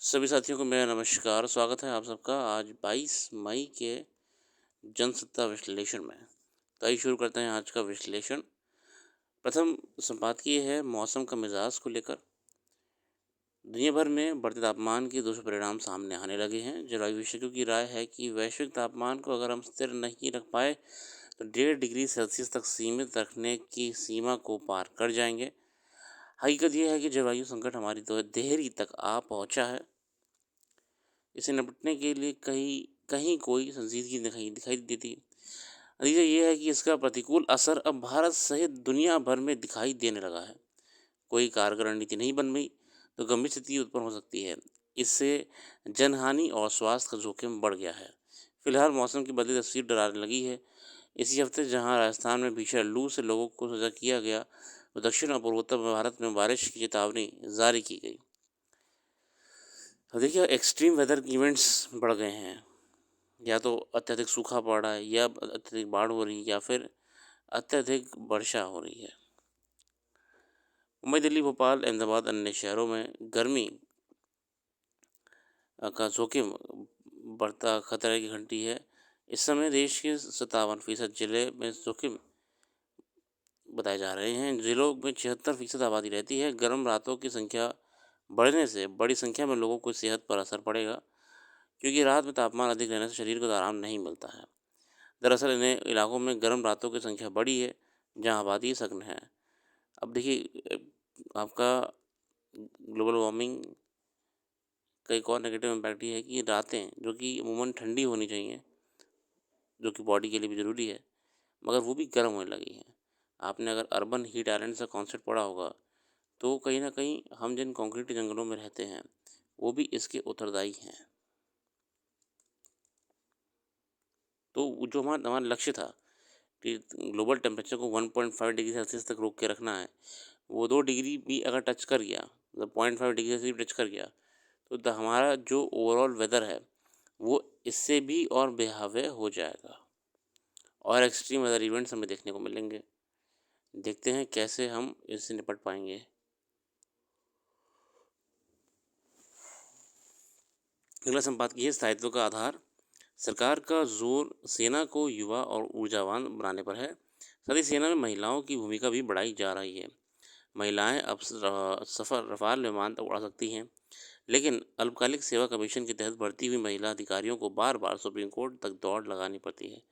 सभी साथियों को मेरा नमस्कार। स्वागत है आप सबका आज 22 मई के जनसत्ता विश्लेषण में। तो आइए शुरू करते हैं आज का विश्लेषण। प्रथम संपादकीय है मौसम का मिजाज को लेकर। दुनिया भर में बढ़ते तापमान के दुष्परिणाम सामने आने लगे हैं। जलवायु विशेषज्ञों की राय है कि वैश्विक तापमान को अगर हम स्थिर नहीं रख पाए तो 1.5 डिग्री सेल्सियस तक सीमित रखने की सीमा को पार कर जाएंगे। हकीकत यह है कि जलवायु संकट हमारी तो देहरी तक आ पहुंचा है। इसे निपटने के लिए कहीं कहीं कोई संजीदगी दिखाई दिखाई देती। नतीजा ये है कि इसका प्रतिकूल असर अब भारत सहित दुनिया भर में दिखाई देने लगा है। कोई कारगर रणनीति नहीं बन गई तो गंभीर स्थिति उत्पन्न हो सकती है। इससे जनहानि और स्वास्थ्य का जोखिम बढ़ गया है। फिलहाल मौसम की बदली तस्वीर डराने लगी है। इसी हफ्ते जहां राजस्थान में भीषण लू से लोगों को सजग किया गया तो दक्षिण और पूर्वोत्तर भारत में बारिश की चेतावनी जारी की गई। अब देखिए एक्सट्रीम वेदर इवेंट्स बढ़ गए हैं। या तो अत्यधिक सूखा पड़ रहा है या अत्यधिक बाढ़ हो रही है या फिर अत्यधिक वर्षा हो रही है। मुंबई, दिल्ली, भोपाल, अहमदाबाद अन्य शहरों में गर्मी का जोखिम बढ़ता खतरे की घंटी है। इस समय देश के 57% जिले में जोखिम बताए जा रहे हैं। जिलों में 76% आबादी रहती है। गर्म रातों की संख्या बढ़ने से बड़ी संख्या में लोगों को सेहत पर असर पड़ेगा, क्योंकि रात में तापमान अधिक रहने से शरीर को आराम नहीं मिलता है। दरअसल इन इलाकों में गर्म रातों की संख्या बढ़ी है जहां आबादी सघन है। अब देखिए आपका ग्लोबल वार्मिंग का एक और नेगेटिव इम्पैक्ट ये है कि रातें जो कि अमूमन ठंडी होनी चाहिए, जो कि बॉडी के लिए भी ज़रूरी है, मगर वो भी गर्म होने लगी हैं। आपने अगर अर्बन हीट आइलैंड का कॉन्सेप्ट पढ़ा होगा तो कहीं ना कहीं हम जिन कंक्रीट जंगलों में रहते हैं वो भी इसके उत्तरदायी हैं। तो जो हमारा हमारा लक्ष्य था कि ग्लोबल टेम्परेचर को 1.5 डिग्री सेल्सियस तक रोक के रखना है, वो 2 डिग्री भी अगर टच कर गया, मतलब 0.5 डिग्री से भी टच कर गया तो हमारा जो ओवरऑल वेदर है वो इससे भी और बेहावे हो जाएगा और एक्सट्रीम वेदर इवेंट्स हमें देखने को मिलेंगे। देखते हैं कैसे हम इससे निपट पाएंगे। अगला संपादकीय है स्थायित्व का आधार। सरकार का जोर सेना को युवा और ऊर्जावान बनाने पर है। साथ ही सेना में महिलाओं की भूमिका भी बढ़ाई जा रही है। महिलाएं अब सफर रफाल विमान तक उड़ा सकती हैं, लेकिन अल्पकालिक सेवा कमीशन के तहत भर्ती हुई महिला अधिकारियों को बार बार सुप्रीम कोर्ट तक दौड़ लगानी पड़ती है।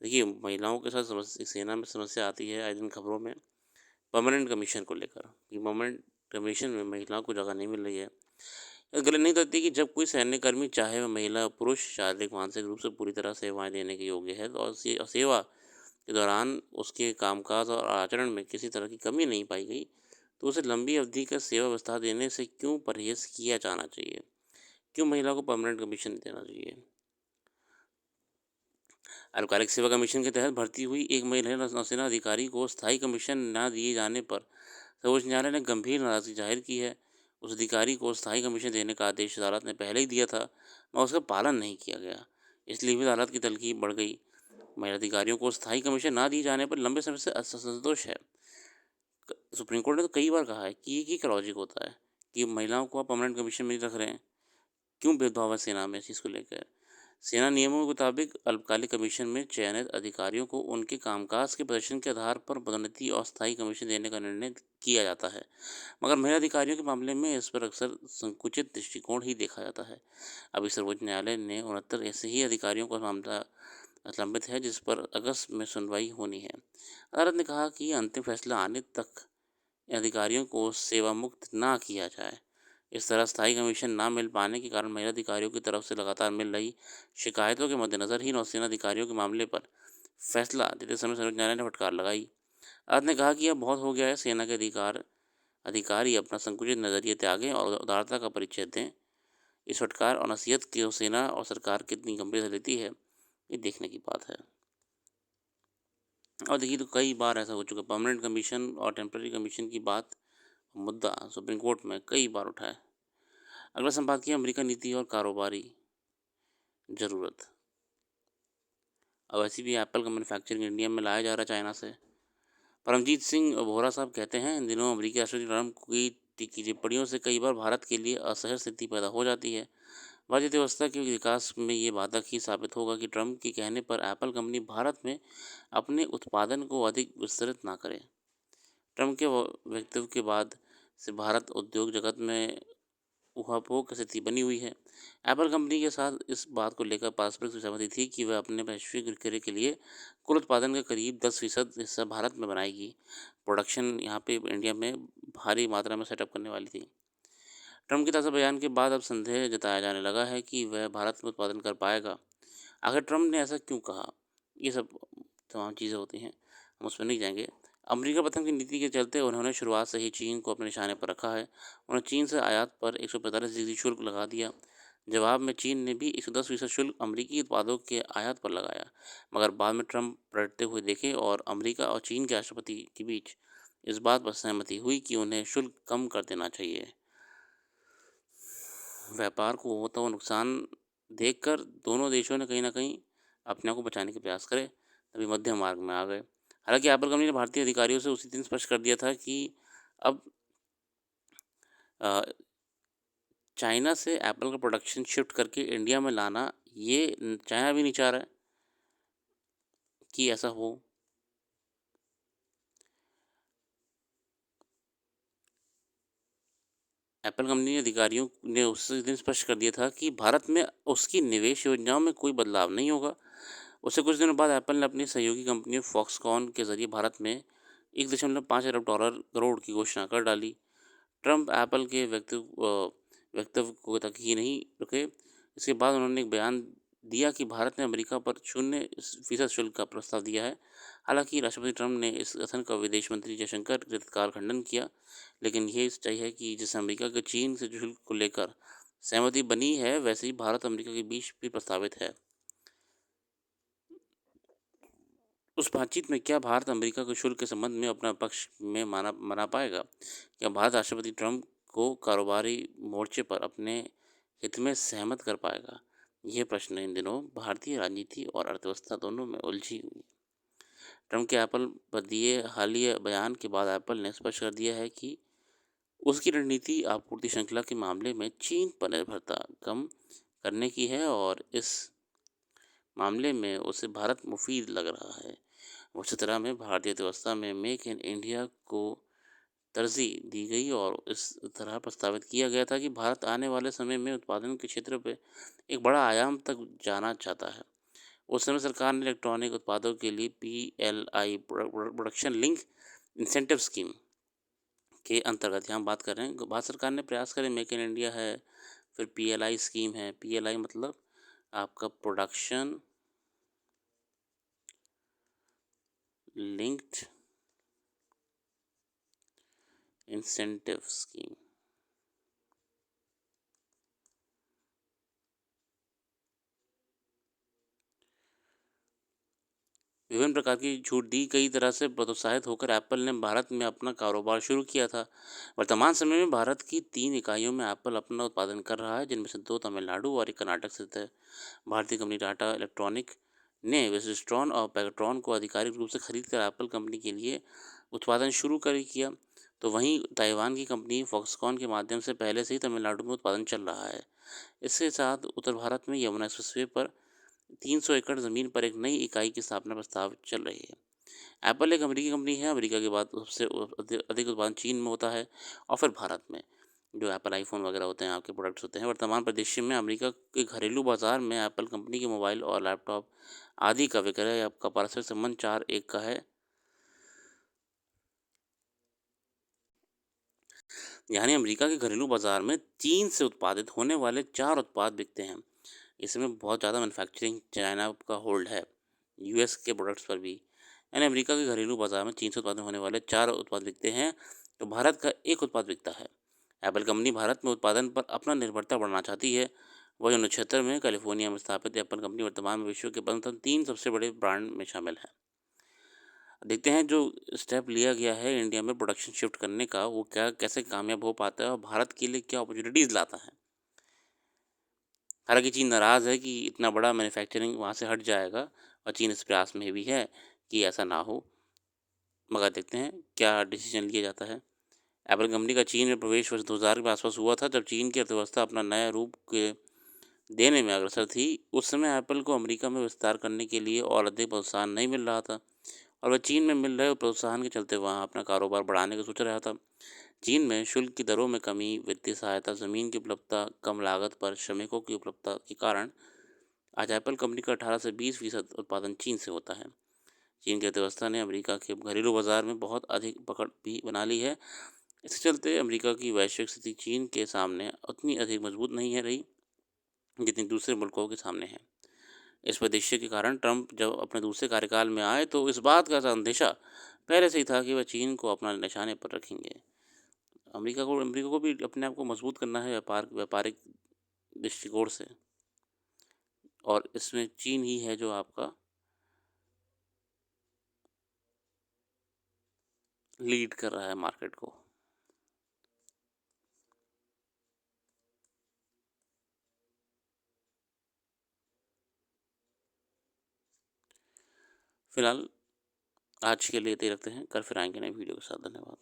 देखिए महिलाओं के साथ समस्या सेना में समस्या आती है आए दिन खबरों में। परमानेंट कमीशन को लेकर कि परमानेंट कमीशन में महिलाओं को जगह नहीं मिल रही है। यह गलत नहीं करती कि जब कोई सैन्यकर्मी, चाहे वह महिला पुरुष, शारीरिक मानसिक रूप से पूरी तरह सेवाएं देने के योग्य है और सेवा के दौरान उसके कामकाज और आचरण में किसी तरह की कमी नहीं पाई गई तो उसे लंबी अवधि का सेवा विस्तार देने से क्यों परहेज किया जाना चाहिए? क्यों महिला को परमानेंट कमीशन देना चाहिए? अल्पकालिक सेवा कमीशन के तहत भर्ती हुई एक महिला नौसेना अधिकारी को स्थायी कमीशन न दिए जाने पर सर्वोच्च न्यायालय ने गंभीर नाराजगी जाहिर की है। उस अधिकारी को स्थायी कमीशन देने का आदेश अदालत ने पहले ही दिया था, मगर उसका पालन नहीं किया गया। इसलिए भी अदालत की तलखी बढ़ गई। महिला अधिकारियों को स्थायी कमीशन ना दिए जाने पर लंबे समय से असंतोष है। सुप्रीम कोर्ट ने तो कई बार कहा है कि ये क्या लॉजिक होता है कि महिलाओं को आप परमानेंट कमीशन में नहीं रख रहे हैं, क्यों भेदभाव है सेना में इस चीज़ को लेकर? सेना नियमों के मुताबिक अल्पकालिक कमीशन में चयनित अधिकारियों को उनके कामकाज के प्रदर्शन के आधार पर पदोन्नति और स्थायी कमीशन देने का निर्णय किया जाता है, मगर महिला अधिकारियों के मामले में इस पर अक्सर संकुचित दृष्टिकोण ही देखा जाता है। अभी सर्वोच्च न्यायालय ने 69 ऐसे ही अधिकारियों का मामला लंबित है जिस पर अगस्त में सुनवाई होनी है। अदालत ने कहा कि अंतिम फैसला आने तक इन अधिकारियों को सेवा मुक्त ना किया जाए। इस तरह स्थायी कमीशन ना मिल पाने के कारण महिला अधिकारियों की तरफ से लगातार मिल रही शिकायतों के मद्देनजर ही नौसेना अधिकारियों के मामले पर फैसला देते समय सर्वोच्च न्यायालय ने फटकार लगाई। अदालत ने कहा कि यह बहुत हो गया है, सेना के अधिकारी अपना संकुचित नजरिए त्यागें और उदारता का परिचय दें। इस फटकार और नसीहत की सेना और सरकार कितनी गंभीर से लेती है, ये देखने की बात है। और देखिए तो कई बार ऐसा हो चुका, परमानेंट कमीशन और टेम्पररी कमीशन की बात मुद्दा सुप्रीम कोर्ट में कई बार उठा है। अगला संपादकीय अमेरिका नीति और कारोबारी ज़रूरत। अब वैसे भी एप्पल का मैन्युफैक्चरिंग इंडिया में लाया जा रहा है चाइना से, परमजीत सिंह बोहरा साहब कहते हैं, इन दिनों अमेरिकी राष्ट्रपति ट्रंप की टिप्पणियों से कई बार भारत के लिए असहज स्थिति पैदा हो जाती है। भारतीय अर्थव्यवस्था के विकास में ये बाधक ही साबित होगा कि ट्रंप के कहने पर एप्पल कंपनी भारत में अपने उत्पादन को अधिक विस्तृत ना करे। ट्रंप के वक्तव्य के बाद से भारत उद्योग जगत में ऊहापोह की स्थिति बनी हुई है। एप्पल कंपनी के साथ इस बात को लेकर पारस्परिक सहमति थी कि वह अपने वैश्विक विक्रय के लिए कुल उत्पादन का करीब 10% हिस्सा भारत में बनाएगी। प्रोडक्शन यहाँ पे इंडिया में भारी मात्रा में सेटअप करने वाली थी। ट्रंप के ताज़ा बयान के बाद अब संदेह जताया जाने लगा है कि वह भारत में उत्पादन कर पाएगा। आखिर ट्रंप ने ऐसा क्यों कहा? ये सब तमाम चीज़ें होती हैं, हम उसमें नहीं जाएंगे। अमेरिका पतन की नीति के चलते उन्होंने शुरुआत से ही चीन को अपने निशाने पर रखा है। उन्होंने चीन से आयात पर 145% शुल्क लगा दिया। जवाब में चीन ने भी 110% शुल्क अमेरिकी उत्पादों के आयात पर लगाया। मगर बाद में ट्रंप पलटते हुए देखे और अमेरिका और चीन के राष्ट्रपति के बीच इस बात पर सहमति हुई कि उन्हें शुल्क कम कर देना चाहिए। व्यापार को होता हुआ नुकसान देखकर दोनों देशों ने कहीं न कहीं अपने आप को बचाने के प्रयास करे, तभी मध्यम मार्ग में आ गए। हालाँकि एप्पल कंपनी ने भारतीय अधिकारियों से उसी दिन स्पष्ट कर दिया था कि अब अ, चाइना से एप्पल का प्रोडक्शन शिफ्ट करके इंडिया में लाना, ये चाइना भी नहीं चाह रहा है कि ऐसा हो। एप्पल कंपनी के अधिकारियों ने उसी दिन स्पष्ट कर दिया था कि भारत में उसकी निवेश योजनाओं में कोई बदलाव नहीं होगा। उससे कुछ दिनों बाद एप्पल ने अपनी सहयोगी कंपनी फॉक्सकॉन के जरिए भारत में 1.5 अरब डॉलर करोड़ की घोषणा कर डाली। ट्रंप एप्पल के वक्तव्य को तक ही नहीं रुके। इसके बाद उन्होंने एक बयान दिया कि भारत ने अमेरिका पर 0% शुल्क का प्रस्ताव दिया है। हालांकि राष्ट्रपति ट्रंप ने इस कथन का विदेश मंत्री जयशंकर ने तत्काल खंडन किया, लेकिन ये सच्चाई है कि जैसे अमेरिका के चीन से शुल्क को लेकर सहमति बनी है, वैसे ही भारत अमेरिका के बीच भी प्रस्तावित है। उस बातचीत में क्या भारत अमेरिका के शुल्क के संबंध में अपना पक्ष में मना पाएगा? क्या भारत राष्ट्रपति ट्रंप को कारोबारी मोर्चे पर अपने हित में सहमत कर पाएगा? यह प्रश्न इन दिनों भारतीय राजनीति और अर्थव्यवस्था दोनों में उलझी हुई। ट्रंप के एप्पल पर दिए हालिया बयान के बाद एप्पल ने स्पष्ट कर दिया है कि उसकी रणनीति आपूर्ति श्रृंखला के मामले में चीन पर निर्भरता कम करने की है और इस मामले में उसे भारत मुफीद लग रहा है। उसी तरह में भारतीय अर्थव्यवस्था में मेक इन इंडिया को तरजीह दी गई और इस तरह प्रस्तावित किया गया था कि भारत आने वाले समय में उत्पादन के क्षेत्र में एक बड़ा आयाम तक जाना चाहता है। उस समय सरकार ने इलेक्ट्रॉनिक उत्पादों के लिए PLI production link incentive scheme के अंतर्गत यहाँ बात कर रहे हैं, भारत सरकार ने प्रयास करे मेक इन इंडिया है, फिर PLI स्कीम है। PLI मतलब आपका प्रोडक्शन लिंक्ड इंसेंटिव स्कीम। विभिन्न प्रकार की छूट दी, कई तरह से प्रोत्साहित होकर एप्पल ने भारत में अपना कारोबार शुरू किया था। वर्तमान समय में भारत की 3 इकाइयों में एप्पल अपना उत्पादन कर रहा है, जिनमें से 2 तमिलनाडु और एक कर्नाटक स्थित है। भारतीय कंपनी टाटा इलेक्ट्रॉनिक ने विजिस्ट्रॉन और पैगाट्रॉन को आधिकारिक रूप से खरीद कर एप्पल कंपनी के लिए उत्पादन शुरू कर किया। तो वहीं ताइवान की कंपनी फॉक्सकॉन के माध्यम से पहले से ही तमिलनाडु में उत्पादन चल रहा है। इसके साथ उत्तर भारत में यमुना एक्सप्रेसवे पर 300 एकड़ ज़मीन पर एक नई इकाई की स्थापना प्रस्ताव चल रही है। एप्पल एक अमेरिकी कंपनी है। अमेरिका के बाद सबसे अधिक उत्पादन चीन में होता है और फिर भारत में। जो एप्पल आईफोन वगैरह होते हैं, आपके प्रोडक्ट्स होते हैं, वर्तमान परिदृश्य में अमेरिका के घरेलू बाजार में एप्पल कंपनी के मोबाइल और लैपटॉप आदि का विक्रय आपका पारस्परिक संबंध 4:1 का है। यानी अमेरिका के घरेलू बाजार में चीन से उत्पादित होने वाले 4 उत्पाद बिकते हैं। इसमें बहुत ज़्यादा मैन्युफैक्चरिंग चाइना का होल्ड है, यूएस के प्रोडक्ट्स पर भी। यानी अमेरिका के घरेलू बाजार में चीन से उत्पादन होने वाले 4 उत्पाद बिकते हैं, तो भारत का एक उत्पाद बिकता है। एप्पल कंपनी भारत में उत्पादन पर अपना निर्भरता बढ़ाना चाहती है। वह 1976 में कैलिफोर्निया में स्थापित एप्पल कंपनी वर्तमान में विश्व के 3 सबसे बड़े ब्रांड में शामिल है। देखते हैं जो स्टेप लिया गया है इंडिया में प्रोडक्शन शिफ्ट करने का, वो क्या कैसे कामयाब हो पाता है और भारत के लिए क्या अपॉर्चुनिटीज़ लाता है। हालांकि चीन नाराज़ है कि इतना बड़ा मैन्युफैक्चरिंग वहाँ से हट जाएगा और चीन इस प्रयास में भी है कि ऐसा ना हो। मगर देखते हैं क्या डिसीजन लिया जाता है। एप्पल कंपनी का चीन में प्रवेश वर्ष 2000 के आसपास हुआ था, जब चीन की अर्थव्यवस्था अपना नया रूप के देने में अग्रसर थी। उस समय एप्पल को अमेरिका में विस्तार करने के लिए और अधिक प्रोत्साहन नहीं मिल रहा था, और वह चीन में मिल रहे प्रोत्साहन के चलते वहाँ अपना कारोबार बढ़ाने का सोच रहा था। चीन में शुल्क की दरों में कमी, वित्तीय सहायता, ज़मीन की उपलब्धता, कम लागत पर श्रमिकों की उपलब्धता के कारण आज एप्पल कंपनी का 18 से 20% उत्पादन चीन से होता है। चीन की अर्थव्यवस्था ने अमेरिका के घरेलू बाजार में बहुत अधिक पकड़ भी बना ली है। इसके चलते अमेरिका की वैश्विक स्थिति चीन के सामने उतनी अधिक मजबूत नहीं है रही जितनी दूसरे मुल्कों के सामने है। इस परिदृश्य के कारण ट्रंप जब अपने दूसरे कार्यकाल में आए तो इस बात का अंदेशा पहले से ही था कि वह चीन को अपना निशाने पर रखेंगे। अमेरिका को भी अपने आप को मजबूत करना है व्यापारिक दृष्टिकोण से, और इसमें चीन ही है जो आपका लीड कर रहा है मार्केट को। फिलहाल आज के लिए इतना ही रखते हैं, कल फिर आएंगे नई वीडियो के साथ। धन्यवाद।